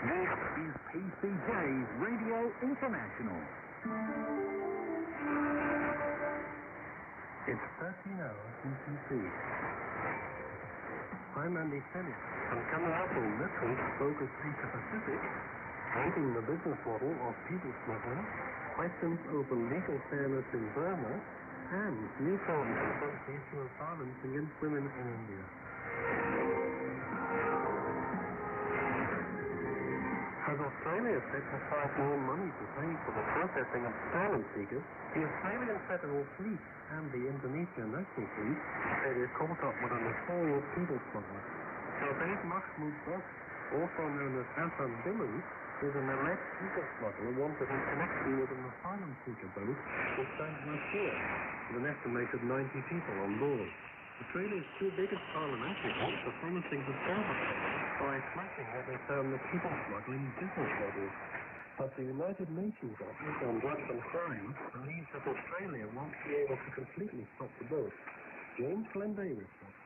This is PCJ Radio International. It's 13 hours UTC. I'm Andy Phillips, and coming up on this week's Focus Asia Pacific, ranking the business model of people smuggling, questions over legal fairness in Burma, and new forms of sexual violence against women in India. As Australia sets aside more money to pay for the processing of asylum seekers, the Australian Federal Police and the Indonesian National Police say they're caught up with a notorious people smuggler. José Mahmoud Bas, also known as Hassan Billu, is an alleged people smuggler wanted in connection with an asylum seeker boat which sank last year, with an estimated 90 people on board. Australia's two biggest parliamentary groups are promising to solve the problem by smashing what they term the people smuggling business model. But the United Nations Office on Drugs and Crime believes that Australia won't be able to completely stop the boat. James Glenday reports.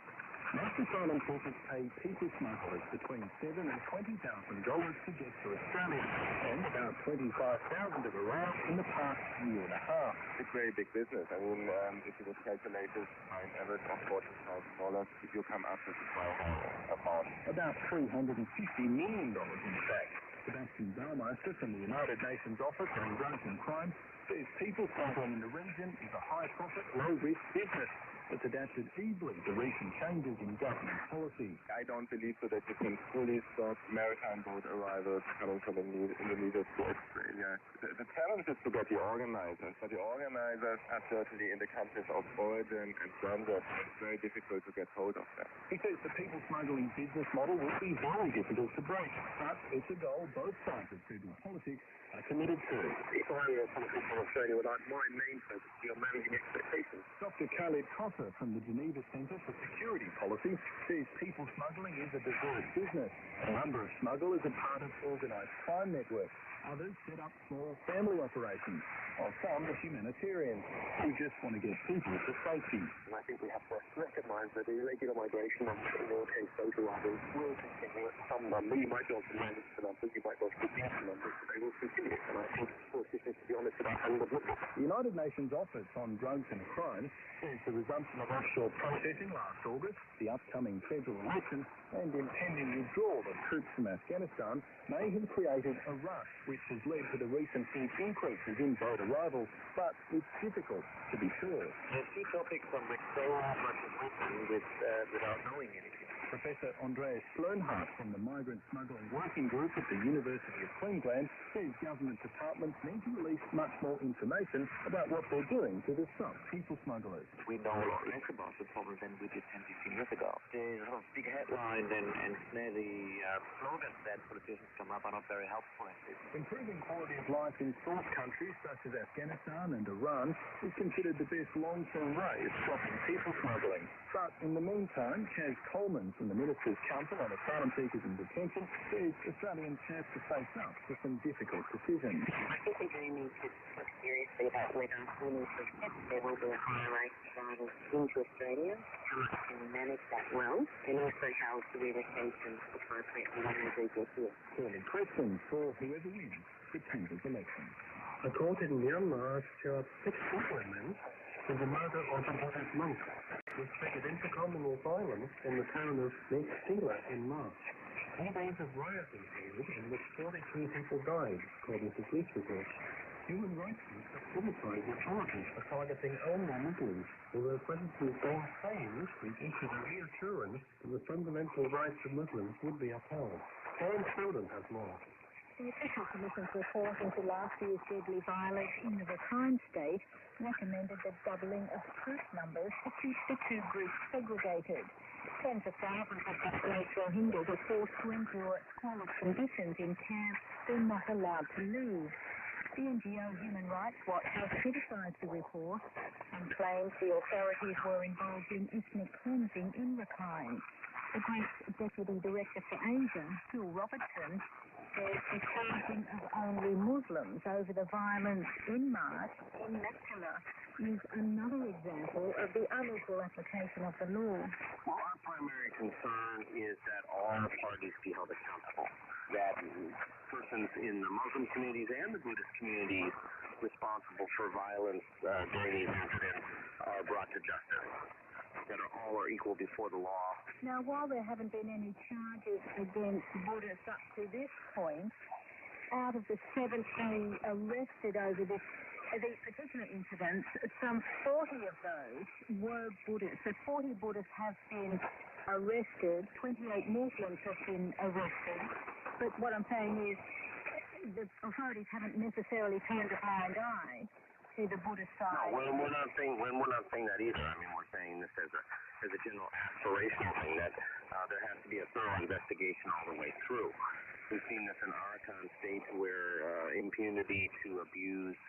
Most asylum seekers pay people smugglers between $7,000 and $20,000 to get to Australia, and about $25,000 of around in the past year and a half. It's very big business. I mean, if you would calculate this by an average of $40,000, you come up with a amount. About $350 million, in fact. Sebastian Baumeister from the United Nations Office on Drugs and Crime says people smuggling in the region is a high-profit, low-risk business that's adapted easily to recent changes in government policy. I don't believe so that you can fully stop maritime boat arrivals coming from Indonesia to Australia. The challenge is to get the organizers, but the organizers are certainly in the countries of origin and transit. It's very difficult to get hold of them. He says the people smuggling business model will be very difficult to break, but it's a goal both sides of federal politics are committed to. If I were a politician in Australia, my main focus would be on managing expectations. Dr. Khaled Cotter from the Geneva Centre for Security Policy says people smuggling is a diverse business. A number of smugglers are part of organised crime networks. Others set up small family operations, while some are humanitarians who just want to get people to safety. And I think we have to recognise that irregular migration, and in your case social arrivals, will continue at some number. You might be able to manage the numbers, you might be able to reduce the numbers, but they will continue. And I think politicians need to be honest about how they look at it. The United Nations Office on Drugs and Crime says the resumption of offshore processing last August, the upcoming federal election, and impending withdrawal of troops from Afghanistan may have created a rush which has led to the recent huge increases in boat arrivals, but it's difficult to be sure. There's two topics on which so much is written without knowing anything. Professor Andreas Flernhardt from the Migrant Smuggling Working Group at the University of Queensland says government departments need to release much more information about what they're doing to disrupt people smugglers. We know a lot less about the problem than we did 10, 15 years ago. There's a lot of big headlines and snazzy slogans that politicians come up are not very helpful. Improving quality of life in source countries such as Afghanistan and Iran is considered the best long-term way of stopping people smuggling. But in the meantime, Chaz Coleman from the Minister's Council on Asylum Seekers in Detention says Australians have to face up to some difficult decisions. I think we do need to look seriously about whether we need to accept there will be a higher rate of arrivals into Australia, how much can we manage that well, and also how to relocation appropriately when they do get here. Calling questions for whoever wins September's election. A court in Myanmar charged 6 women with the murder of a Buddhist monk, which triggered intercommunal violence in the town of Sila in March. 4 days of rioting followed, in which 43 people died, according to police reports. Human rights groups have criticized authorities for targeting only Muslims, although President Don Hussein this week issued a reassurance that the fundamental rights of Muslims would be upheld. Karen Snowden has more. The Official Commission's report into last year's deadly violence in the Rakhine State recommended the doubling of troop numbers to keep the two groups segregated. Tens of thousands of displaced Rohingyas are forced to endure squalid conditions in camps they're not allowed to leave. The NGO Human Rights Watch has criticised the report and claims the authorities were involved in ethnic cleansing in Rakhine. The group's Deputy Director for Asia, Phil Robertson, says the charging of only Muslims over the violence in March in Makala is another example of the unequal application of the law. Well, our primary concern is that all parties be held accountable, that persons in the Muslim communities and the Buddhist communities responsible for violence during these incidents are brought to justice, that all are equal before the law. Now, while there haven't been any charges against Buddhists up to this point, out of the 70 arrested over these particular incidents, some 40 of those were Buddhists. So 40 Buddhists have been arrested, 28 Muslims have been arrested. But what I'm saying is the authorities haven't necessarily turned a blind eye to the Buddhist side. No, we're not saying that either. I mean, we're saying this as a general aspirational thing, that there has to be a thorough investigation all the way through. We've seen this in Arakan State where impunity to abuse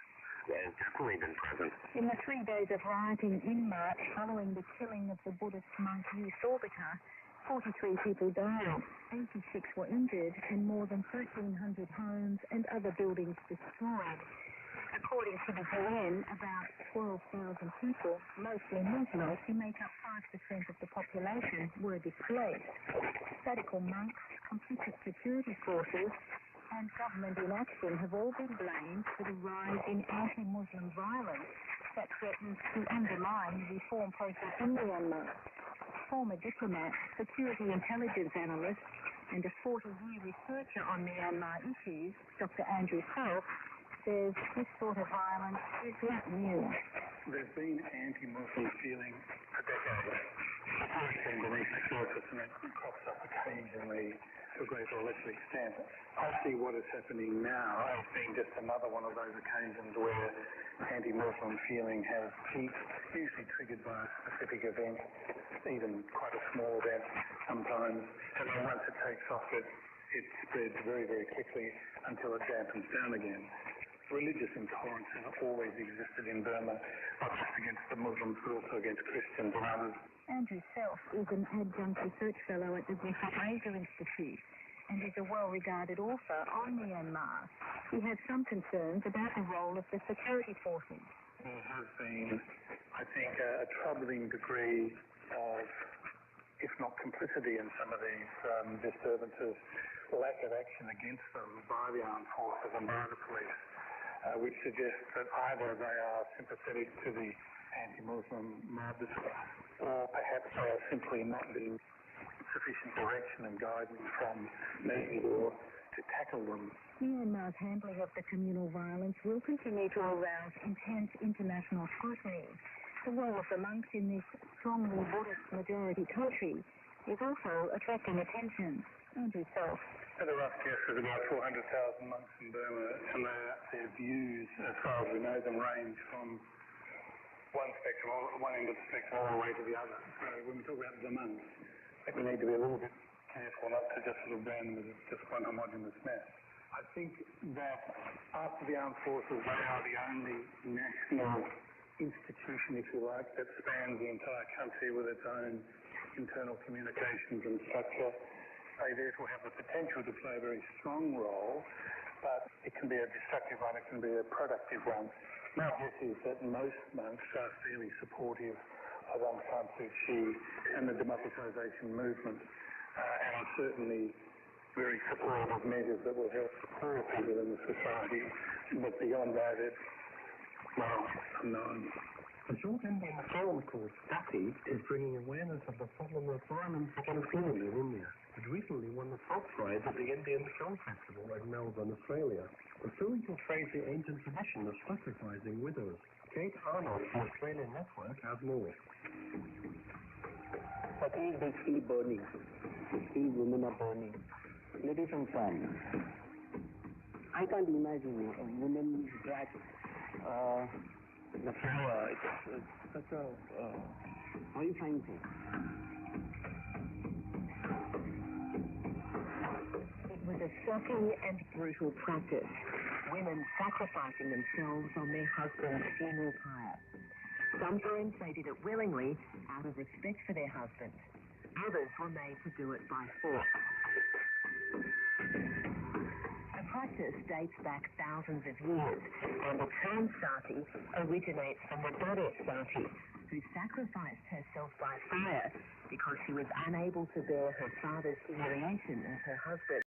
has definitely been present. In the 3 days of rioting in March following the killing of the Buddhist monk Youth Orbiter, 43 people died, 86 were injured, and more than 1,300 homes and other buildings destroyed. According to the UN, about 12,000 people, mostly Muslims, who make up 5% of the population, were displaced. Radical monks, complicit security forces, and government inaction have all been blamed for the rise in anti-Muslim violence that threatens to undermine the reform process in Myanmar. Former diplomat, security intelligence analyst, and a 40-year researcher on Myanmar issues, Dr. Andrew Self, says this sort of violence is not new. There's been anti-Muslim feeling for decades. It's been beneath the surface and it crops up occasionally to a greater or lesser extent. I see what is happening now as being just another one of those occasions where anti-Muslim feeling has peaked, usually triggered by a specific event, even quite a small event sometimes. And then once it takes off, it spreads very, very quickly until it dampens down again. Religious intolerance has always existed in Burma, not just against the Muslims, but also against Christians and others. Andrew Self is an adjunct research fellow at the Griffith Asia Institute and is a well-regarded author on Myanmar. He has some concerns about the role of the security forces. There has been, I think, a troubling degree of, if not complicity in some of these disturbances, lack of action against them by the armed forces and by the police, which suggests that either they are sympathetic to the anti-Muslim mob or perhaps they are simply not getting sufficient direction and guidance from Navy-Law to tackle them. Myanmar's handling of the communal violence will continue to arouse intense international scrutiny. The role of the monks in this strongly Buddhist majority country is also attracting attention. Andrew Self. At a rough guess, there's about 400,000 monks in Burma, and their views, as far as we know them, range from one end of the spectrum all the way to the other. So when we talk about the monks, I think we need to be a little bit careful not to just sort of brand them as just one homogenous mass. I think that after the armed forces, they are the only national institution, if you like, that spans the entire country with its own internal communications and structure. They therefore have the potential to play a very strong role, but it can be a destructive one, it can be a productive one. My guess is that most monks are fairly supportive of Aung San Suu Kyi and the democratisation movement, and are certainly very supportive of measures that will help the poorer people in the society. But beyond that, it's, well, unknown. A short Indian film called Stati is bringing awareness of the problem of violence against women in India. It recently won the top prize at the Indian Film Festival in Melbourne, Australia. The film portrays the ancient tradition of sacrificing widows. Kate Arnold from Australian Network has more. Sati is basically burning. Basically, women are burning. Ladies and friends, I can't imagine a woman's jacket. The flower, it's such a horrifying thing. It was a shocking and brutal practice. Women sacrificing themselves on their husband's funeral pyre. Sometimes they did it willingly out of respect for their husbands. others were made to do it by force. The practice dates back thousands of years, and the term sati originates from the goddess Sati, who sacrificed herself by fire because she was unable to bear her father's humiliation as her husband.